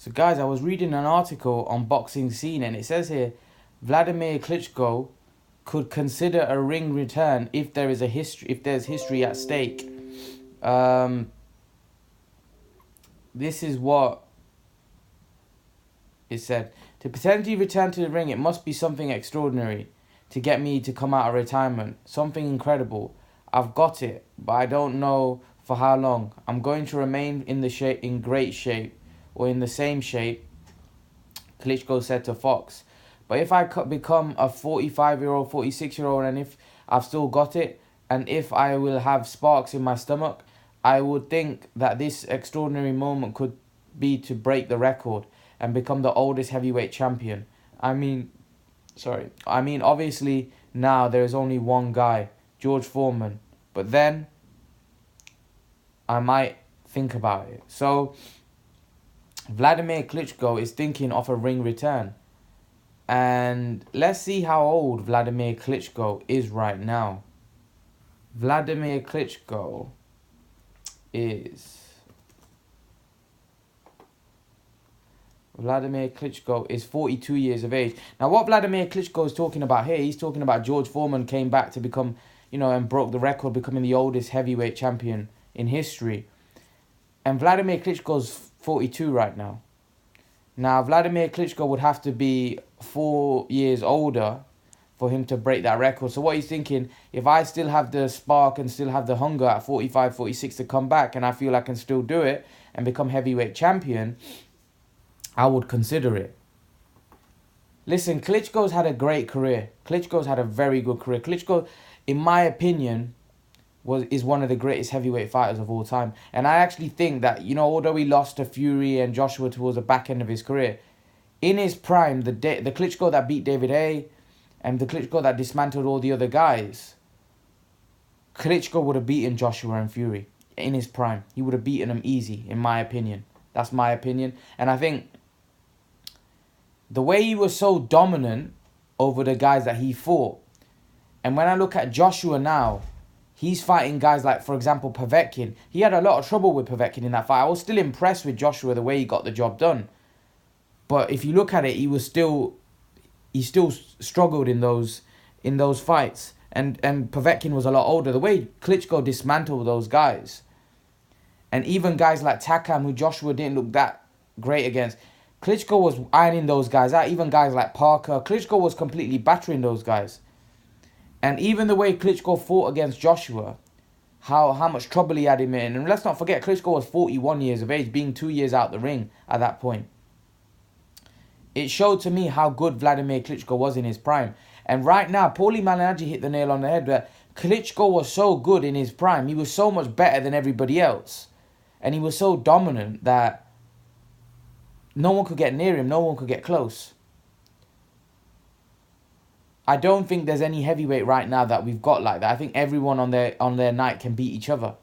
So guys, I was reading an article on Boxing Scene, and it says here, Wladimir Klitschko could consider a ring return if there's history at stake. This is what it said. To potentially return to the ring, it must be something extraordinary to get me to come out of retirement. Something incredible. I've got it, but I don't know for how long. I'm going to remain in great shape, or in the same shape, Klitschko said to Fox. But if I could become a 45-year-old, 46-year-old, and if I've still got it, and if I will have sparks in my stomach, I would think that this extraordinary moment could be to break the record and become the oldest heavyweight champion. I mean, obviously now there is only one guy, George Foreman. But then I might think about it. So Wladimir Klitschko is thinking of a ring return. And let's see how old Wladimir Klitschko is right now. Wladimir Klitschko is 42 years of age. Now, what Wladimir Klitschko is talking about here, he's talking about George Foreman came back to become, and broke the record, becoming the oldest heavyweight champion in history. And Wladimir Klitschko's 42 right now. Now, Wladimir Klitschko would have to be 4 years older for him to break that record. So what he's thinking, if I still have the spark and still have the hunger at 45, 46 to come back, and I feel I can still do it and become heavyweight champion, I would consider it. Listen, Klitschko's had a great career. Klitschko's had a very good career. Klitschko, in my opinion, is one of the greatest heavyweight fighters of all time. And I actually think that, although he lost to Fury and Joshua towards the back end of his career, in his prime, the Klitschko that beat David A. and the Klitschko that dismantled all the other guys, Klitschko would have beaten Joshua and Fury in his prime. He would have beaten them easy, in my opinion. That's my opinion. And I think the way he was so dominant over the guys that he fought, and when I look at Joshua now, he's fighting guys like, for example, Povetkin. He had a lot of trouble with Povetkin in that fight. I was still impressed with Joshua, the way he got the job done. But if you look at it, he still struggled in those fights. And Povetkin was a lot older. The way Klitschko dismantled those guys, and even guys like Takam, who Joshua didn't look that great against, Klitschko was ironing those guys out. Even guys like Parker, Klitschko was completely battering those guys. And even the way Klitschko fought against Joshua, how much trouble he had him in. And let's not forget, Klitschko was 41 years of age, being 2 years out the ring at that point. It showed to me how good Wladimir Klitschko was in his prime. And right now, Paulie Malignaggi hit the nail on the head that Klitschko was so good in his prime. He was so much better than everybody else. And he was so dominant that no one could get near him. No one could get close. I don't think there's any heavyweight right now that we've got like that. I think everyone on their night can beat each other.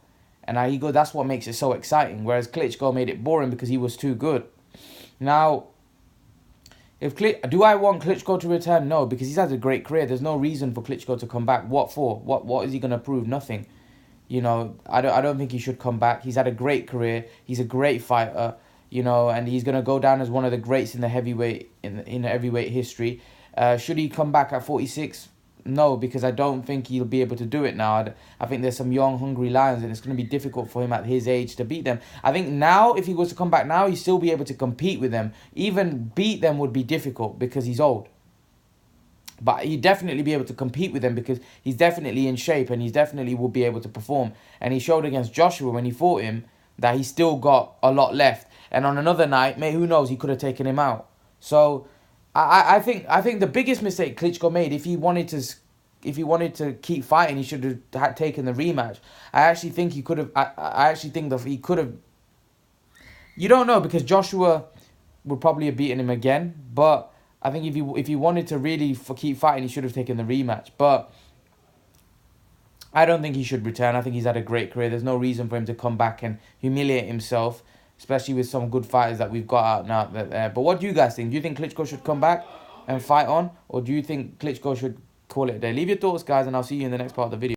And that's what makes it so exciting. Whereas Klitschko made it boring because he was too good. Now, do I want Klitschko to return? No, because he's had a great career. There's no reason for Klitschko to come back. What for? What is he going to prove? Nothing. I don't think he should come back. He's had a great career. He's a great fighter, and he's going to go down as one of the greats in the heavyweight in heavyweight history. Should he come back at 46? No, because I don't think he'll be able to do it now. I think there's some young, hungry lions, and it's going to be difficult for him at his age to beat them. I think now, if he was to come back now, he'd still be able to compete with them. Even beat them would be difficult because he's old. But he'd definitely be able to compete with them because he's definitely in shape and he definitely will be able to perform. And he showed against Joshua when he fought him that he still got a lot left. And on another night, who knows, he could have taken him out. So I think the biggest mistake Klitschko made, if he wanted to keep fighting, he should have taken the rematch. I actually think he could have. I actually think that he could have. You don't know, because Joshua would probably have beaten him again. But I think if he wanted to really keep fighting, he should have taken the rematch. But I don't think he should return. I think he's had a great career. There's no reason for him to come back and humiliate himself, especially with some good fighters that we've got out now. But what do you guys think? Do you think Klitschko should come back and fight on? Or do you think Klitschko should call it a day? Leave your thoughts, guys, and I'll see you in the next part of the video.